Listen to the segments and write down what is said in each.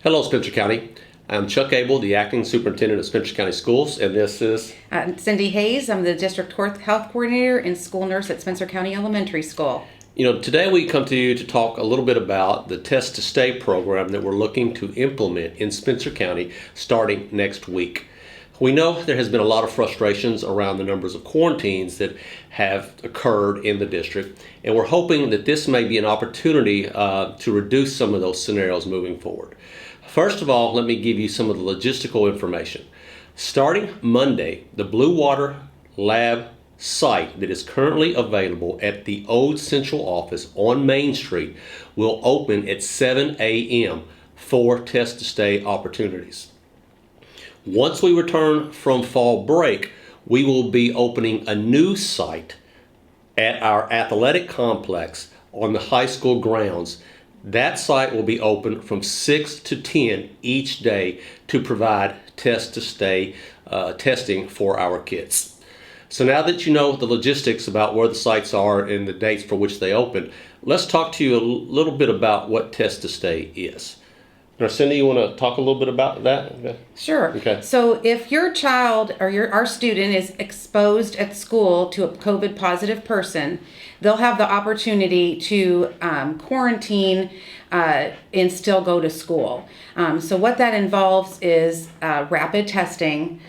Hello, Spencer County. I'm Chuck Abell, the Acting Superintendent of Spencer County Schools, and this is Cindy Hayes. I'm the District Health Coordinator and School Nurse at Spencer County Elementary School. Today we come to you to talk a little bit about the Test to Stay program that we're looking to implement in Spencer County starting next week. We know there has been a lot of frustrations around the numbers of quarantines that have occurred in the district, and we're hoping that this may be an opportunity to reduce some of those scenarios moving forward. First of all, let me give you some of the logistical information. Starting Monday, the Blue Water Lab site that is currently available at the old central office on Main Street will open at 7 a.m. for Test to Stay opportunities. Once we return from fall break, we will be opening a new site at our athletic complex on the high school grounds. That site will be open from 6 to 10 each day to provide Test to Stay testing for our kids. So now that you know the logistics about where the sites are and the dates for which they open, let's talk to you a little bit about what Test to Stay is. Now, Cindy, you want to talk a little bit about that? Sure. Okay. So if your child or our student is exposed at school to a COVID positive person, they'll have the opportunity to quarantine and still go to school. So what that involves is rapid testing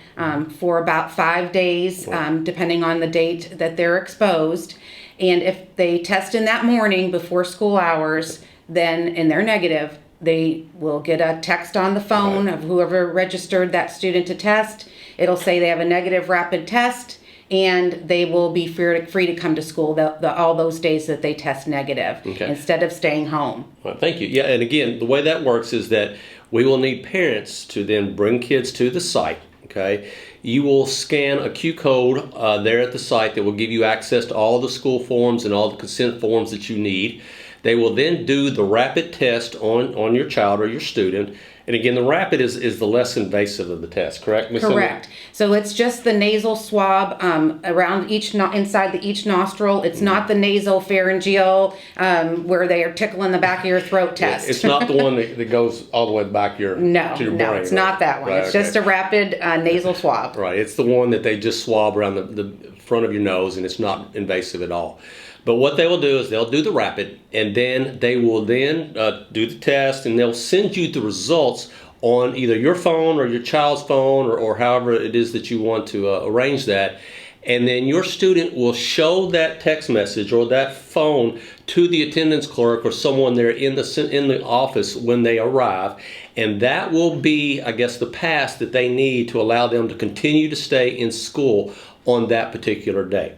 for about 5 days, depending on the date that they're exposed. And if they test in that morning before school hours, and they're negative, they will get a text on the phone of whoever registered that student to test. It'll say they have a negative rapid test, and they will be free to come to school all those days that they test negative, instead of staying home. Well, thank you. Yeah, and again, the way that works is that we will need parents to then bring kids to the site. Okay, you will scan a Q code there at the site that will give you access to all the school forms and all the consent forms that you need. They will then do the rapid test on your child or your student. And again, the rapid is the less invasive of the test, correct, Ms. Correct. Cindy? So it's just the nasal swab around inside each nostril. It's not the nasal pharyngeal where they are tickling the back of your throat test. It's not the one that goes all the way back to your brain. No, it's not that one. It's just a rapid nasal swab. Right. It's the one that they just swab around the front of your nose, and it's not invasive at all. But what they will do is they'll do the rapid, and then they will then do the test, and they'll send you the results on either your phone or your child's phone or however it is that you want to arrange that. And then your student will show that text message or that phone to the attendance clerk or someone there in the office when they arrive. And that will be, I guess, the pass that they need to allow them to continue to stay in school on that particular day.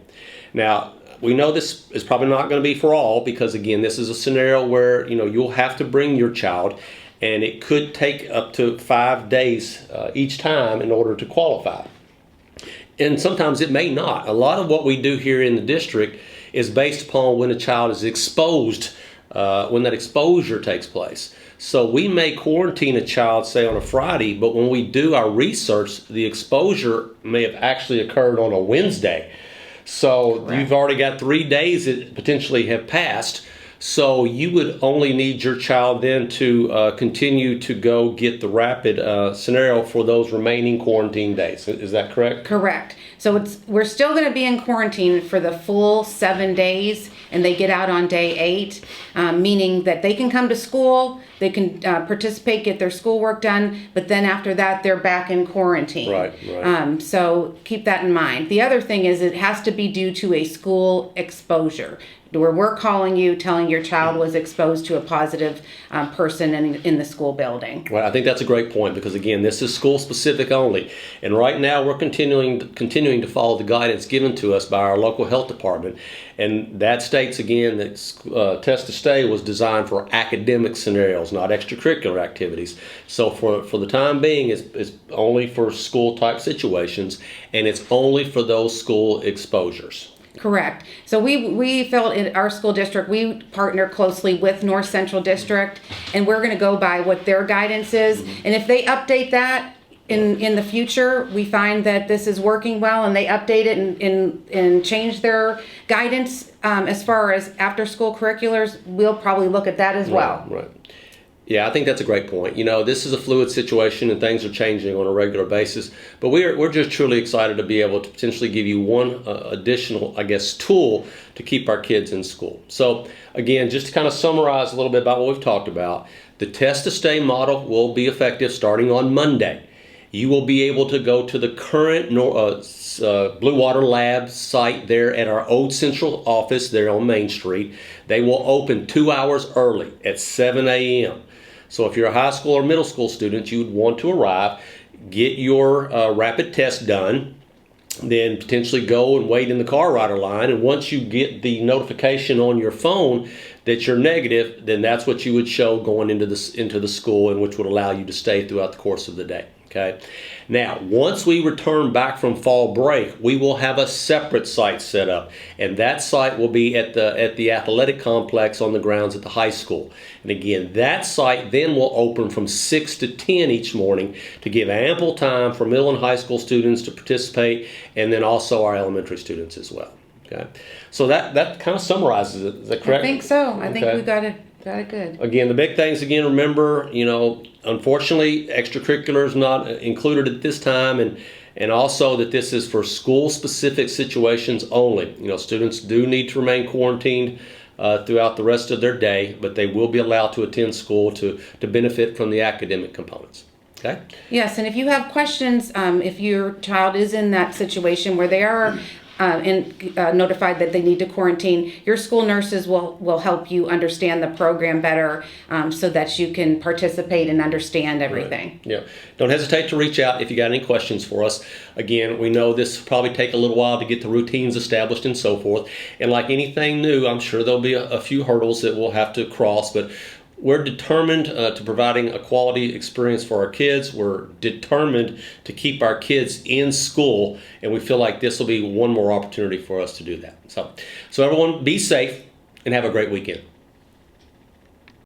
Now, we know this is probably not going to be for all because, again, this is a scenario where, you'll have to bring your child, and it could take up to 5 days each time in order to qualify. And sometimes it may not. A lot of what we do here in the district is based upon when a child is exposed, when that exposure takes place. So we may quarantine a child, say, on a Friday, but when we do our research, the exposure may have actually occurred on a Wednesday. So You've already got 3 days that potentially have passed. So you would only need your child then to continue to go get the rapid scenario for those remaining quarantine days. Is that correct? Correct. So we're still going to be in quarantine for the full 7 days, and they get out on day 8, meaning that they can come to school, they can participate, get their schoolwork done, but then after that, they're back in quarantine. Right. So keep that in mind. The other thing is it has to be due to a school exposure, where we're calling you, telling your child was exposed to a positive person in the school building. Well, I think that's a great point because, again, this is school specific only. And right now we're continuing to follow the guidance given to us by our local health department. And that states, again, that Test to Stay was designed for academic scenarios, not extracurricular activities. So for the time being, it's only for school type situations, and it's only for those school exposures. Correct. So we felt in our school district, we partner closely with North Central District, and we're going to go by what their guidance is. And if they update that in the future, we find that this is working well, and they update it and change their guidance as far as after school curriculars, we'll probably look at that as well. Right. Yeah, I think that's a great point. This is a fluid situation and things are changing on a regular basis, but we're just truly excited to be able to potentially give you one additional, I guess, tool to keep our kids in school. So again, just to kind of summarize a little bit about what we've talked about, the test to stay model will be effective starting on Monday. You will be able to go to the current Blue Water Lab site there at our old central office there on Main Street. They will open 2 hours early at 7 a.m. So if you're a high school or middle school student, you would want to arrive, get your rapid test done, then potentially go and wait in the car rider line. And once you get the notification on your phone that you're negative, then that's what you would show going into the school, and which would allow you to stay throughout the course of the day. Okay. Now, once we return back from fall break, we will have a separate site set up, and that site will be at the athletic complex on the grounds at the high school. And again, that site then will open from 6 to 10 each morning to give ample time for middle and high school students to participate, and then also our elementary students as well. Okay. So that kind of summarizes it. Is that correct? I think so. I think we got it good. Again, the big things, remember, unfortunately, extracurricular is not included at this time, and also that this is for school-specific situations only. Students do need to remain quarantined throughout the rest of their day, but they will be allowed to attend school to benefit from the academic components. Okay? Yes, and if you have questions, if your child is in that situation where they are notified that they need to quarantine, your school nurses will help you understand the program better, so that you can participate and understand everything. Right. Yeah. Don't hesitate to reach out if you got any questions for us. Again, we know this will probably take a little while to get the routines established and so forth. And like anything new, I'm sure there'll be a few hurdles that we'll have to cross, but we're determined to providing a quality experience for our kids. We're determined to keep our kids in school, and we feel like this will be one more opportunity for us to do that. So everyone, be safe and have a great weekend.